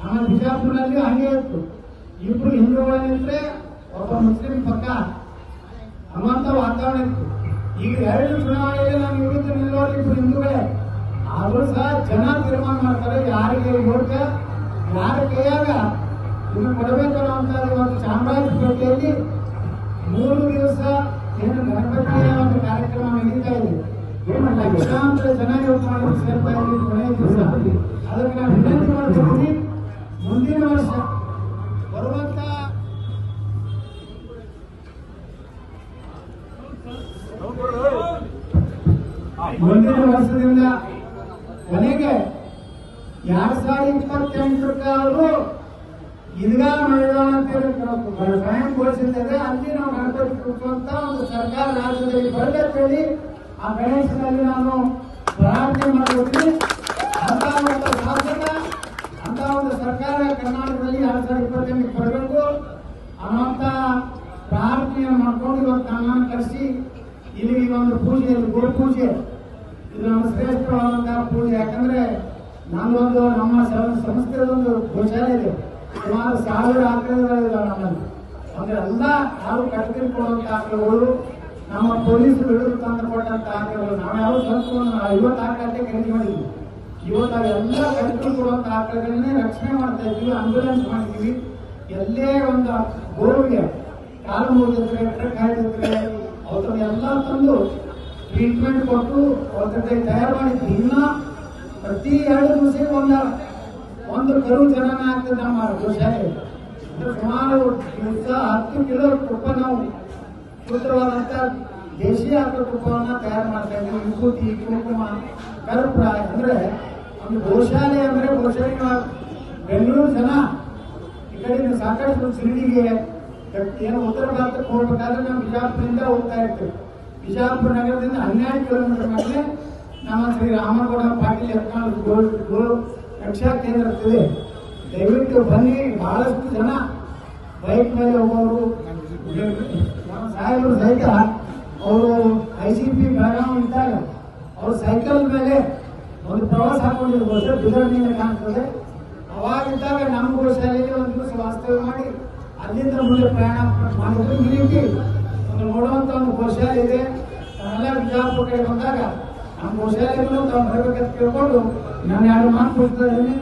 ನಮ್ಮ ಬಿಜಾಪುರದಲ್ಲಿ ಹಂಗೆ ಇತ್ತು. ಇಬ್ರು ಹಿಂದೂಗಳಿದ್ರೆ ಒಬ್ಬ ಮುಸ್ಲಿಂ ಪಕ್ಕ ಅನ್ನುವಂಥ ವಾತಾವರಣ ಇತ್ತು. ಈಗ 2 ಚುನಾವಣೆಯಲ್ಲಿ ನಮ್ಮ ವಿರುದ್ಧ ನಿಲ್ಲೋರು ಇಬ್ರು ಹಿಂದೂಗಳೇ. ಆದ್ರೂ ಸಹ ಜನ ತೀರ್ಮಾನ ಮಾಡ್ತಾರೆ ಯಾರಿಗೆ ಯೋಗ್ಯ, ಯಾರ ಕೈಯಾಗ ಇನ್ನು ಕೊಡಬೇಕು ಅನ್ನುವಂಥದ್ದು. ಇವತ್ತು ಚಾಮರಾಜಪೇಟೆಯಲ್ಲಿ 3 ದಿವಸ ಏನು ಗಣಪತಿಯ ಒಂದು ಕಾರ್ಯಕ್ರಮ ನಡೀತಾ ಇದೆ. ಲಕ್ಷಾಂತರ ಜನ ಇವತ್ತು ಮಾಡಿ ಸೇರ್ತಾ ಇದ್ದೀವಿ ಕೊನೆಯ ದಿವಸ. ಅದಕ್ಕೆ ನಾವು ವಿನಂತಿ ಮಾಡ್ತೀವಿ, ಮುಂದಿನ ವರ್ಷ ಬರುವಂತ ಮುಂದಿನ ವರ್ಷದಿಂದ ಕೊನೆಗೆ 2028 ಇದೀಗ ಮೈದಾನ ಸ್ವಯಂ ಘೋಷಿಸಿದೆ. ಅಲ್ಲಿ ನಾವು ಗಣಪತಿ ಕೂರಿಸುವಂತ ಒಂದು ಸರ್ಕಾರ ರಾಜ್ಯದಲ್ಲಿ ಬರಬೇಕೇಳಿ ಆ ಗಣೇಶನಲ್ಲಿ ನಾನು ಪ್ರಾರ್ಥನೆ ಮಾಡುತ್ತೀನಿ. ಅಂತ ಒಂದು ಶಾಸಕ, ಅಂತ ಒಂದು ಸರ್ಕಾರ ಕರ್ನಾಟಕದಲ್ಲಿ 2028 ಬರಬೇಕು ಅನ್ನುವಂತ ಪ್ರಾರ್ಥನೆಯನ್ನು ಮಾಡ್ಕೊಂಡು ಇವತ್ತು ನನ್ನನ್ನು ಕರೆಸಿ ಇಲ್ಲಿ ಒಂದು ಪೂಜೆ, ಗೋ ಪೂಜೆ, ಇದು ನಮ್ಮ ಶ್ರೇಷ್ಠವಾದಂತಹ ಪೂಜೆ. ಯಾಕಂದ್ರೆ ನಾನೊಂದು ನಮ್ಮ ಸಂಸ್ಥೆದೊಂದು ಗೋಶಾಲೆ ಇದೆ. ಸುಮಾರು 1000 ಆಕಳುಗಳಿದ್ದಾವೆ ನಮ್ಮಲ್ಲಿ. ಅಂದ್ರೆ ಎಲ್ಲ ಯಾರು ಕಟ್ಕೊಂಡು ಕೊಡುವಂತ ಆಕಳುಗಳು, ನಮ್ಮ ಪೊಲೀಸರು ಹಿಡಿದು ತಂದು ಕೊಟ್ಟಂತ ಆಕಳುಗಳು. ನಾವು ಯಾವ ಸ್ವಲ್ಪ 50 ಆಕಳಕ್ಕೆ ಖರೀದಿ ಮಾಡಿದ್ವಿ. ಇವತ್ತು ಅವೆಲ್ಲ ಕಟ್ಕೊಂಡು ಕೊಡುವಂತ ಆಕಳುಗಳನ್ನೇ ರಕ್ಷಣೆ ಮಾಡ್ತಾ ಇದ್ವಿ, ಆಂಬ್ಯುಲೆನ್ಸ್ ಮಾಡಿದ್ವಿ. ಎಲ್ಲೇ ಒಂದು ಗೋವಿಗೆ ಕಾಲು ಮುಗಿದ್ರೆ, ಟ್ರಕ್ ಹಾಕಿದ್ರೆ ಅವತ್ತನ್ನೆಲ್ಲ ತಂದು ಟ್ರೀಟ್ಮೆಂಟ್ ಕೊಟ್ಟು ಅವತ್ತಕ್ಕೆ ತಯಾರು ಮಾಡಿದ್ವಿ. ಇನ್ನ ಪ್ರತಿ 2 ದಿವಸಕ್ಕೆ ಒಂದು ಕರು ಜನನ ಆಗ್ತದೆ ನಮ್ಮ ಗೋಶಾಲೆ. ಸುಮಾರು 10 ಕಿಲೋ ತುಪ್ಪ ನಾವು ಶುದ್ಧವಾದಂತ ದೇಶೀಯ ಆಕಳ ತುಪ್ಪವನ್ನ ತಯಾರು ಮಾಡ್ತಾ ಇದ್ದೀವಿ. ವಿಭೂತಿ, ಕುಂಕುಮ, ಕರ್ಪೂರ. ಅಂದ್ರೆ ಒಂದು ಗೋಶಾಲೆ ಅಂದ್ರೆ ಗೋಶಾಲೆ ಬೆಂಗಳೂರು ಜನ ಈ ಕಡೆ ಸಾಕಷ್ಟು ಶಿರಡಿಗೆ ಏನು ಉತ್ತರ ಭಾರತಕ್ಕೆ ಹೋಗ್ಬೇಕಾದ್ರೆ ನಾವು ಬಿಜಾಪುರದಿಂದ ಹೋಗ್ತಾ ಇರ್ತೀವಿ. ಬಿಜಾಪುರ ನಗರದಿಂದ 12 ಕಿಲೋಮೀಟರ್ ಮೇಲೆ ನಮ್ಮ ಶ್ರೀ ರಾಮಗೌಡ ಪಾಟೀಲ್ ಗೋ ರಕ್ಷಾ ಕೇಂದ್ರ ಇದೆ. ದಯವಿಟ್ಟು ಬನ್ನಿ. ಬಹಳಷ್ಟು ಜನ ಬೈಕ್ ಮೇಲೆ ಹೋಗೋರು, ನಮ್ಮ ಸಾಹೇಬರು ಸಹಿತ ಅವರು ICP ಬೆಳಗಾವಿ ಇದ್ದಾಗ ಅವ್ರು ಸೈಕಲ್ ಮೇಲೆ ಒಂದು ಪ್ರವಾಸ ಹಾಕೊಂಡಿರ್ಬೋದು ಸರ್, ಬಿದರ್ನಿಂದ ಕಾಣ್ತದೆ. ಅವಾಗಿದ್ದಾಗ ನಮ್ಮ ಗೋಶಾಲೆಯಲ್ಲಿ ಒಂದು ದಿವಸ ವಾಸ್ತವ್ಯ ಮಾಡಿ ಅಲ್ಲಿಂದ ಮುಂದೆ ಪ್ರಯಾಣ ಮಾಡಿದ್ರು. ಈ ರೀತಿ ಒಂದು ನೋಡುವಂತ ಒಂದು ಗೋಶಾಲೆ ಇದೆ. ನಾವೆಲ್ಲ ಬಿಜಾಪುರ ಕಡೆ ಬಂದಾಗ ನಮ್ಮ ಗೋಶಾಲೆಗಳು ತಾವು ಬರಬೇಕಂತ ಕೇಳ್ಕೊಂಡು ನಾನು 2 ಮಾತು ಕೊಡ್ತಾ ಇದ್ದೀನಿ.